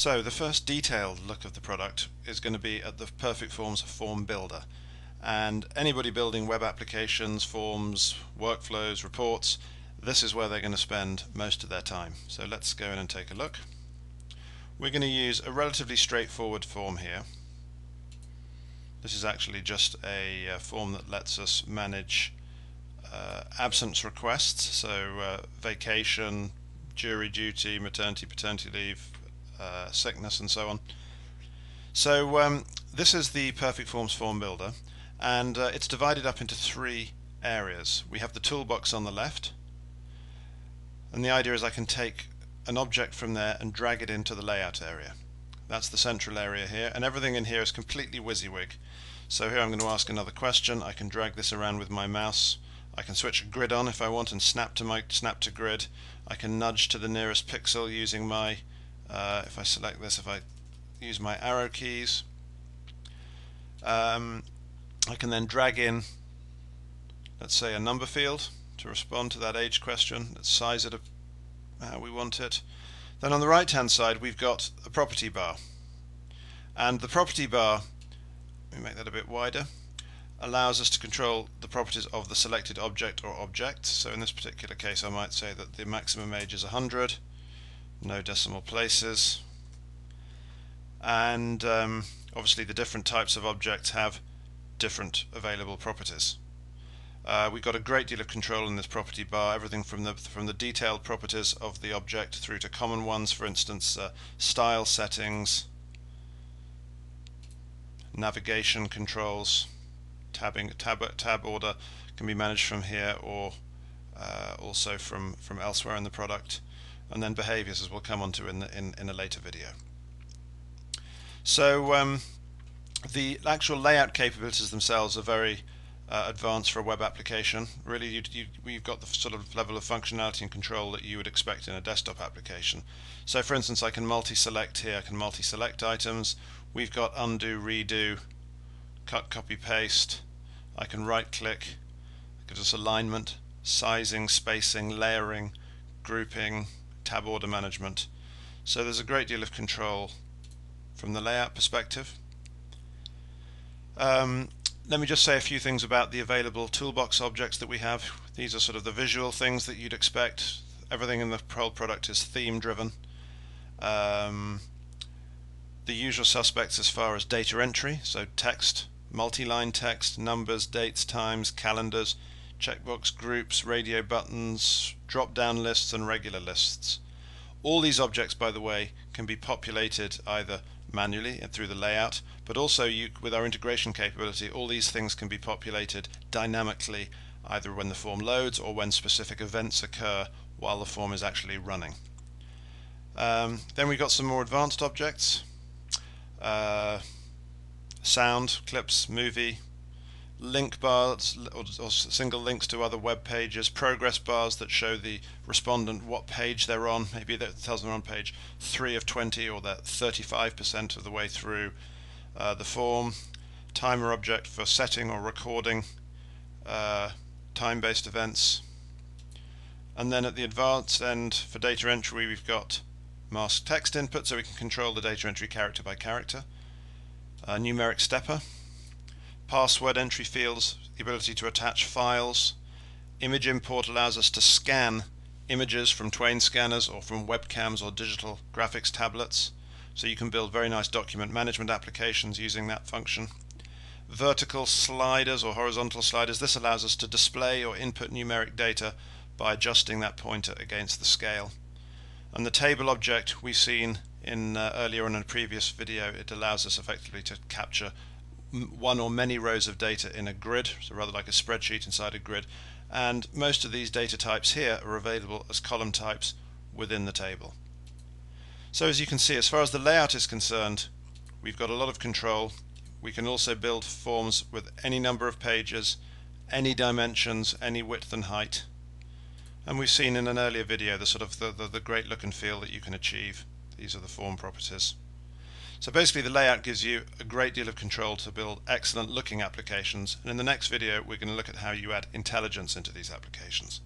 So the first detailed look of the product is going to be at the Perfect Forms form builder, and anybody building web applications, forms, workflows, reports, this is where they're going to spend most of their time. So let's go in and take a look. We're going to use a relatively straightforward form here. This is actually just a form that lets us manage absence requests, so vacation, jury duty, maternity, paternity leave, sickness, and so on. So this is the Perfect Forms form builder, and it's divided up into three areas. We have the toolbox on the left, and the idea is I can take an object from there and drag it into the layout area. That's the central area here, and everything in here is completely WYSIWYG. So here I'm going to ask another question. I can drag this around with my mouse. I can switch a grid on if I want and snap to grid. I can nudge to the nearest pixel using my if I select this, if I use my arrow keys, I can then drag in, let's say, a number field to respond to that age question. Let's size it how we want it. Then on the right hand side we've got a property bar, and the property bar, let me make that a bit wider, allows us to control the properties of the selected object or objects. So in this particular case I might say that the maximum age is 100, no decimal places, and obviously the different types of objects have different available properties. We've got a great deal of control in this property bar, everything from the detailed properties of the object through to common ones, for instance style settings, navigation controls, tab order can be managed from here or also from elsewhere in the product, and then behaviors, as we'll come on to in a later video. So the actual layout capabilities themselves are very advanced for a web application. Really, we've got the sort of level of functionality and control that you would expect in a desktop application. So for instance, I can multi-select here, I can multi-select items. We've got undo, redo, cut, copy, paste. I can right click, it gives us alignment, sizing, spacing, layering, grouping, tab order management. So there's a great deal of control from the layout perspective. Let me just say a few things about the available toolbox objects that we have. These are sort of the visual things that you'd expect. Everything in the whole product is theme driven. The usual suspects as far as data entry, so text, multi-line text, numbers, dates, times, calendars, checkbox, groups, radio buttons, drop-down lists, and regular lists. All these objects, by the way, can be populated either manually and through the layout, but also with our integration capability, all these things can be populated dynamically either when the form loads or when specific events occur while the form is actually running. Then we've got some more advanced objects. Sound, clips, movie, link bars or single links to other web pages, progress bars that show the respondent what page they're on. Maybe that tells them they're on page 3 of 20 or they're 35% of the way through the form, timer object for setting or recording time-based events. And then at the advanced end for data entry we've got masked text input, so we can control the data entry character by character, numeric stepper, password entry fields, the ability to attach files. Image import allows us to scan images from Twain scanners or from webcams or digital graphics tablets, so you can build very nice document management applications using that function. Vertical sliders or horizontal sliders, this allows us to display or input numeric data by adjusting that pointer against the scale. And the table object we've seen in earlier in a previous video, it allows us effectively to capture one or many rows of data in a grid, so rather like a spreadsheet inside a grid, and most of these data types here are available as column types within the table. So as you can see, as far as the layout is concerned, we've got a lot of control. We can also build forms with any number of pages, any dimensions, any width and height, and we've seen in an earlier video the sort of the great look and feel that you can achieve. These are the form properties. So basically the layout gives you a great deal of control to build excellent looking applications, and in the next video we're going to look at how you add intelligence into these applications.